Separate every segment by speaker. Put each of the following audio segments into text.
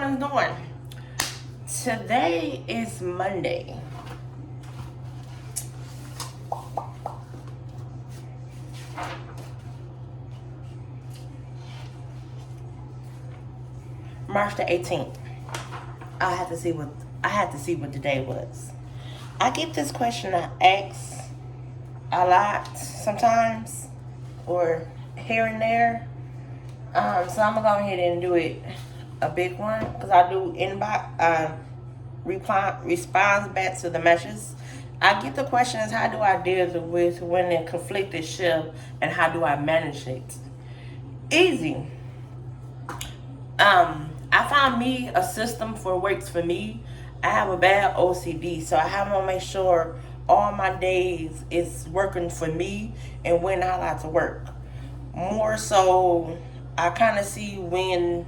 Speaker 1: everyone's doing. Today is Monday. March the 18th. I had to see what the day was. I get this question I ask a lot sometimes, or here and there. So I'm gonna go ahead and do it a big one because I do inbox response back to the messages. I get the question is how do I deal with when a conflicted shift and how do I manage it? Easy. I found me a system for works for me. I have a bad OCD, so I have to make sure all my days is working for me and when I like to work. More so, I kind of see when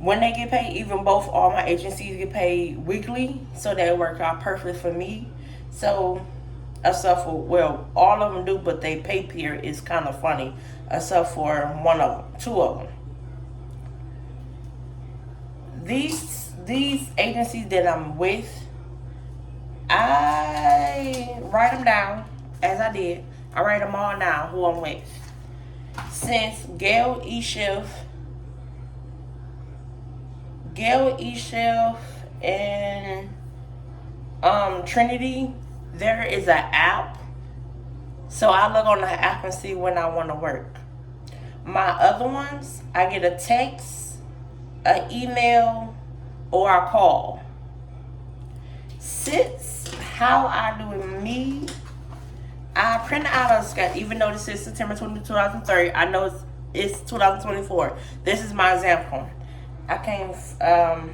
Speaker 1: they get paid. Even both all my agencies get paid weekly, so they work out perfect for me. So, except for all of them do, but they pay period is kind of funny, except for two of them. These agencies that I'm with, I write them down as I did. I write them all down who I'm with. Since Gail E. Schiff, and Trinity, there is an app. So I look on the app and see when I want to work. My other ones, I get a text, an email, or a call. Since how I do it me, I print out a sketch, even though this is September 20, 2003. I know it's 2024. This is my example. I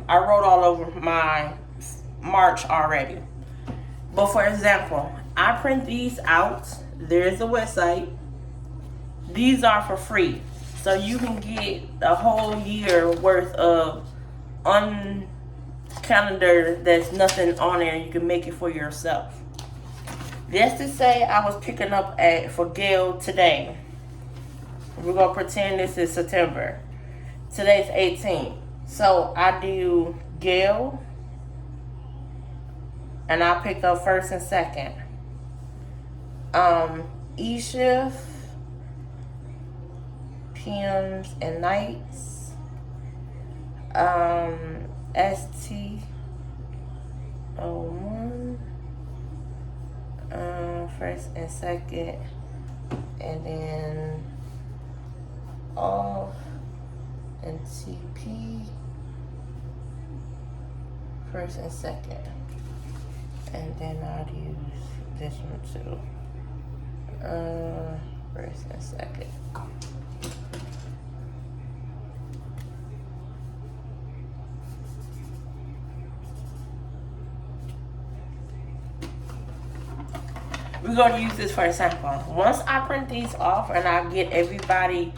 Speaker 1: wrote all over my March already. But for example, I print these out. There's a website. These are for free. So you can get a whole year worth of calendar that's nothing on there. You can make it for yourself. Just to say I was picking up for Gail today. We're going to pretend this is September. Today's 18th. So I do Gail. And I pick up first and second. E-shift. PMs and nights. ST01. First and second. And then off and TP. First and second. And then I'll use this one too. First and second. We're going to use this for example. Once I print these off and I get everybody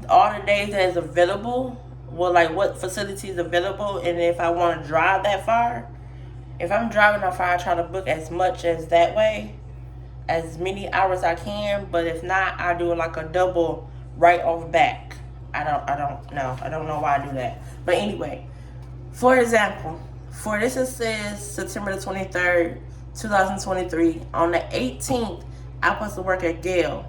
Speaker 1: all the days that is available, like what facility is available, and if I want to drive that far, if I'm driving that far, I try to book as much as that way, as many hours I can. But if not, I do like a double right off back. I don't know why I do that. But anyway, for example, for this it says September the 23rd, 2023. On the 18th, I'm supposed to work at Gail,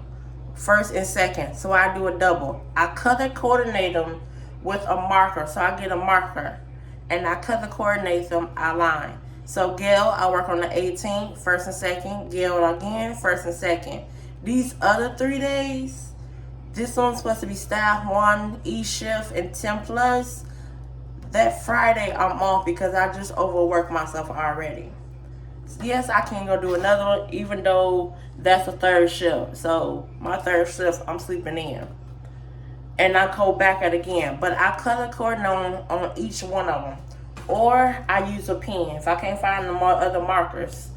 Speaker 1: first and second. So I do a double. I color coordinate them with a marker. So I get a marker and I color coordinate them, I line. So Gail, I work on the 18th, first and second. Gail again, first and second. These other 3 days, this one's supposed to be staff 1, E-shift, and 10 plus. That Friday, I'm off because I just overworked myself already. Yes, I can go do another one, even though that's a third shift. So my third shift, I'm sleeping in. And I go back at again. But I color coordinate on each one of them. Or I use a pen. If I can't find the other markers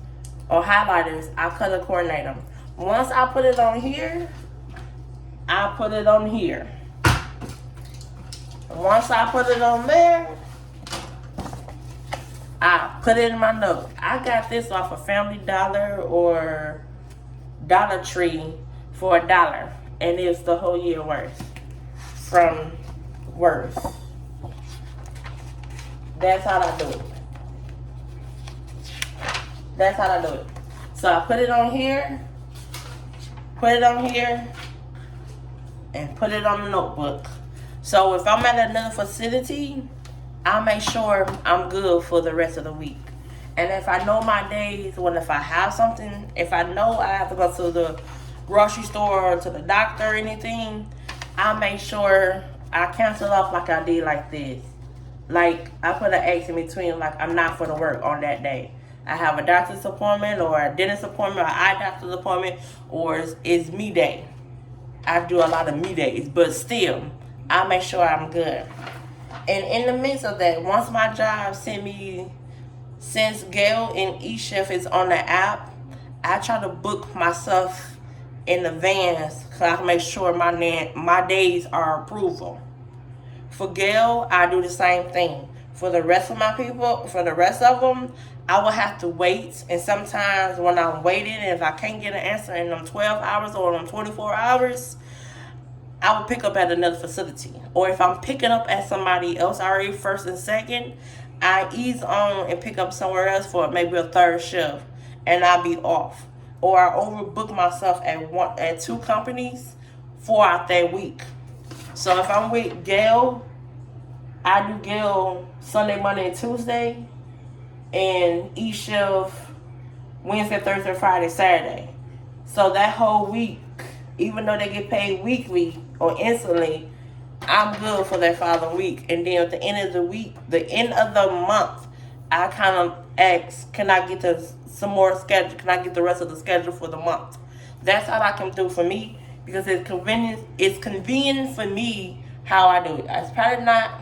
Speaker 1: or highlighters, I color coordinate them. Once I put it on here, I put it on here. Once I put it on there, I put it in my note. I got this off of Family Dollar or Dollar Tree for $1. And it's the whole year worth from Worth. That's how I do it. That's how I do it. So I put it on here, and put it on the notebook. So if I'm at another facility, I'll make sure I'm good for the rest of the week. And if I know my days, when if I have something, if I know I have to go to the grocery store or to the doctor or anything, I'll make sure I cancel off like I did like this. Like, I put an X in between, like I'm not for the work on that day. I have a doctor's appointment or a dentist appointment or an eye doctor's appointment, or it's me day. I do a lot of me days, but still, I make sure I'm good. And in the midst of that, once my job since Gail and eChef is on the app, I try to book myself in advance because I can make sure my days are approval. For Gail, I do the same thing. For the rest of my people, for the rest of them, I will have to wait. And sometimes when I'm waiting, and if I can't get an answer in them 12 hours or them 24 hours, I will pick up at another facility. Or if I'm picking up at somebody else already first and second, I ease on and pick up somewhere else for maybe a third shift, and I'll be off. Or I overbook myself at 2 companies throughout that week. So if I'm with Gail, I do Gail Sunday, Monday, and Tuesday, and eChef Wednesday, Thursday, Friday, Saturday. So that whole week, even though they get paid weekly or instantly, I'm good for that following week. And then at the end of the week, the end of the month, I kind of ask, can I get some more schedule? Can I get the rest of the schedule for the month? That's all I can do for me, because it's convenient. It's convenient for me how I do it. It's probably not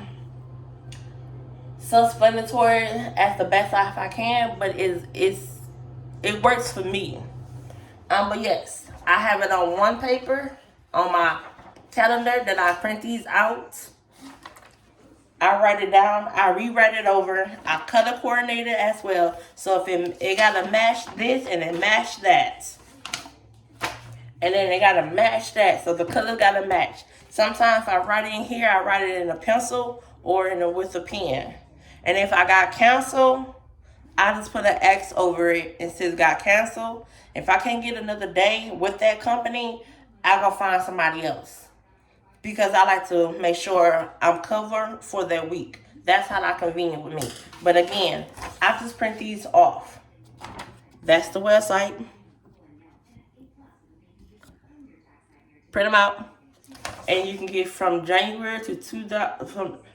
Speaker 1: self-explanatory as the best if I can, but it works for me. But yes, I have it on one paper on my calendar that I print these out. I write it down, I rewrite it over, I color coordinate it as well. So if it gotta match this and it match that. And then it gotta match that. So the color gotta match. Sometimes if I write it in here, I write it in a pencil or with a pen. And if I got canceled, I just put an X over it and says got canceled. If I can't get another day with that company, I go find somebody else. Because I like to make sure I'm covered for that week. That's how that convenient with me. But again, I just print these off. That's the website. Print them out. And you can get from January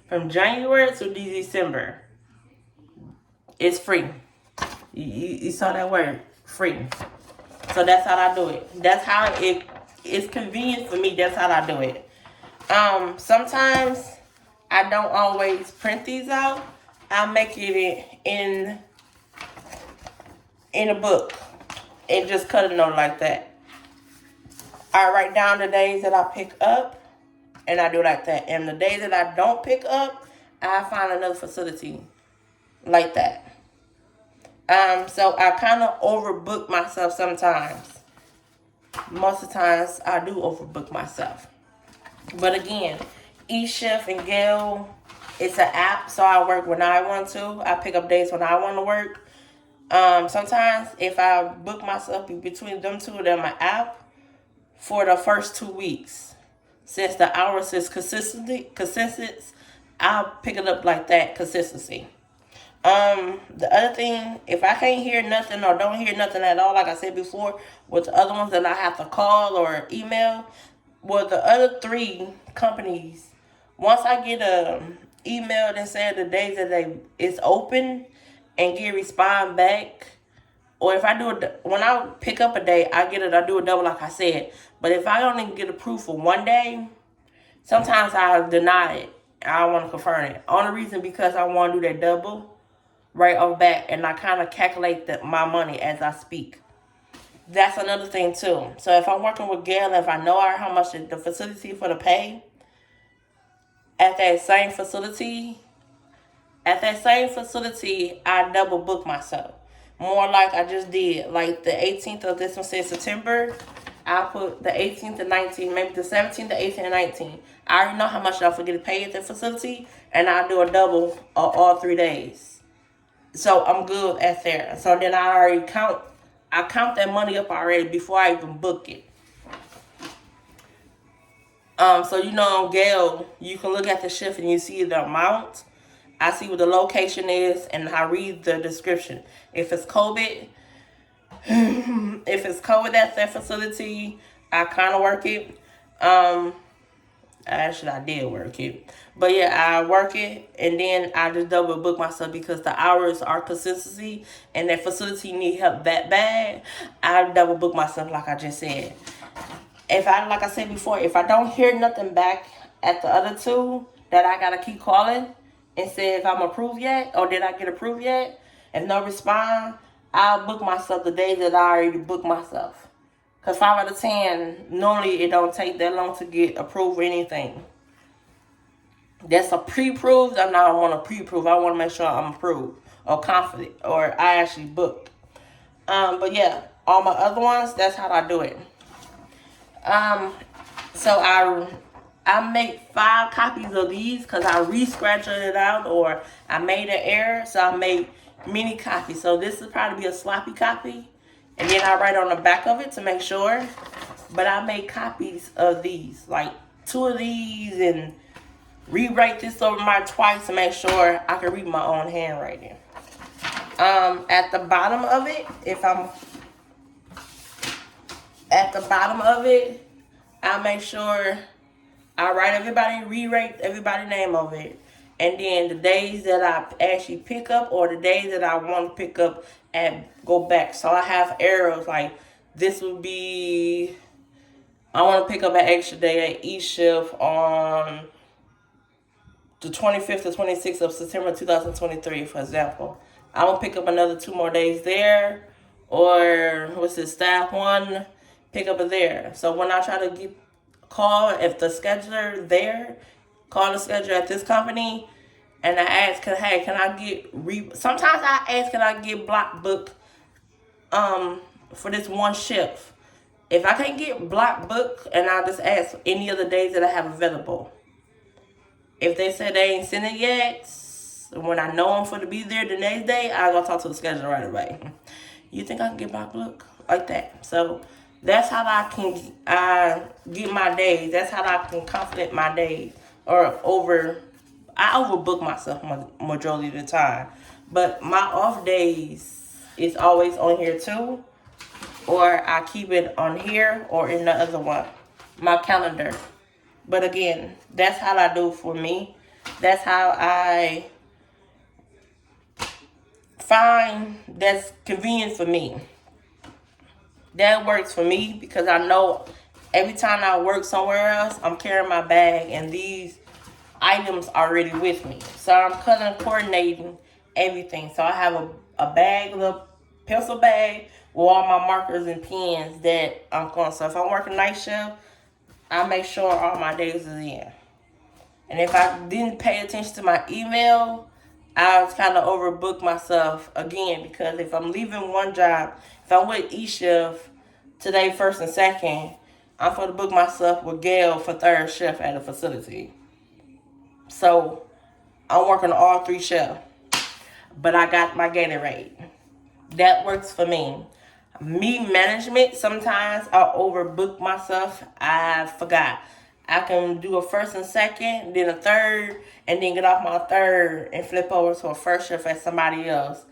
Speaker 1: from January to December. It's free. You saw that word, free. So that's how I do it. That's how it's convenient for me. That's how I do it. Sometimes I don't always print these out. I make it in a book and just cut a note like that. I write down the days that I pick up, and I do like that. And the days that I don't pick up, I find another facility like that. So I kind of overbook myself sometimes. Most of the times, I do overbook myself. But again, eChef and Gail, it's an app, so I work when I want to. I pick up days when I want to work. Sometimes if I book myself between them two, they're my app for the first 2 weeks. Since the hours is consistent, I'll pick it up like that, consistency. The other thing, if I can't hear nothing or don't hear nothing at all, like I said before, with the other ones that I have to call or email, well, the other 3 companies, once I get a email that says the days that it's open and get respond back, or if I when I pick up a day, I do a double like I said. But if I don't even get approved for one day, sometimes I deny it. I want to confirm it. Only reason because I want to do that double right off back, and I kind of calculate my money as I speak. That's another thing too. So if I'm working with Gail, if I know how much the facility for the pay at that same facility, I double book myself. More like I just did. Like the 18th of this one says September. I'll put the 18th and 19th, maybe the 17th, the 18th, and 19th. I already know how much y'all forget to pay at the facility, and I'll do a double all 3 days. So I'm good at there. So then I count that money up already before I even book it. So on Gale, you can look at the shift and you see the amount. I see what the location is, and I read the description. If it's COVID, at that facility, I kind of work it. Actually, I did work it. But yeah, I work it, and then I just double book myself because the hours are consistency, and that facility need help that bad. I double book myself like I just said. Like I said before, if I don't hear nothing back at the other two, that I gotta keep calling and say if I'm approved yet or did I get approved yet. If no respond, I'll book myself the days that I already booked myself. Because 5 out of 10, normally it don't take that long to get approved or anything. That's a pre-approved. I don't want to pre-approve. I want to make sure I'm approved or confident or I actually booked. But yeah, all my other ones, that's how I do it. So I make 5 copies of these because I re-scratched it out or I made an error, so I made many copies. So this will probably be a sloppy copy, and then I write on the back of it to make sure. But I make copies of these, like 2 of these, and rewrite this over twice to make sure I can read my own handwriting. At the bottom of it, I make sure I rewrite everybody's name over it. And then the days that I actually pick up or the days that I want to pick up and go back. So I have arrows like this would be, I want to pick up an extra day at each shift on the 25th to 26th of September 2023, for example. I will pick up another 2 more days there. Or staff 1, pick up it there. So when I try to call, if the scheduler there, call the scheduler at this company, and I ask, can I get sometimes I ask, can I get block booked for this one shift? If I can't get block booked, and I just ask any of the days that I have available. If they said they ain't sent it yet, when I know I'm for to be there the next day, I go talk to the scheduler right away. You think I can get block booked like that? So that's how I can get my days. That's how I can confident my days. I overbook myself majority of the time. But my off days is always on here too. Or I keep it on here or in the other one. My calendar. But again, that's how I do for me. That's how I find that's convenient for me. That works for me because I know every time I work somewhere else, I'm carrying my bag and these items are already with me. So I'm coordinating everything. So I have a bag, a little pencil bag with all my markers and pens that I'm going. So if I'm working night shift, I make sure all my days is in. And if I didn't pay attention to my email, I was kind of overbooked myself again because if I'm leaving one job, if I'm with each shift today, first and second, I'm going to book myself with Gail for third shift at a facility. So I'm working all 3 shifts, but I got my Gatorade. That works for me. Me management, sometimes I overbook myself. I forgot. I can do a first and second, then a third, and then get off my third and flip over to a first shift at somebody else.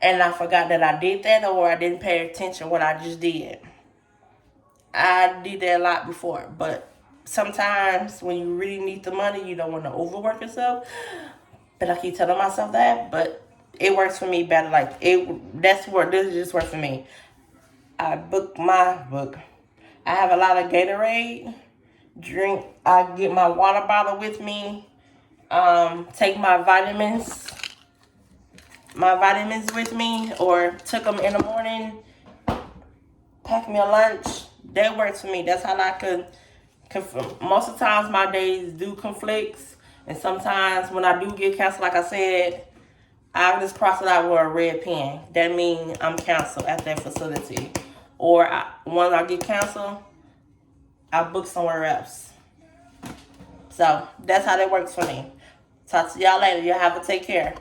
Speaker 1: And I forgot that I did that or I didn't pay attention what I just did. I did that a lot before, but sometimes when you really need the money, you don't want to overwork yourself. But I keep telling myself that, but it works for me better. This just works for me. I book my book. I have a lot of Gatorade. Drink. I get my water bottle with me. Take my vitamins with me, or took them in the morning. Pack me a lunch. That works for me. That's how I could. Most of the times my days do conflicts, and sometimes when I do get canceled, like I said, I just cross it out with a red pen. That means I'm canceled at that facility. or once I get canceled, I book somewhere else. So that's how that works for me. Talk to y'all later. Y'all have to take care.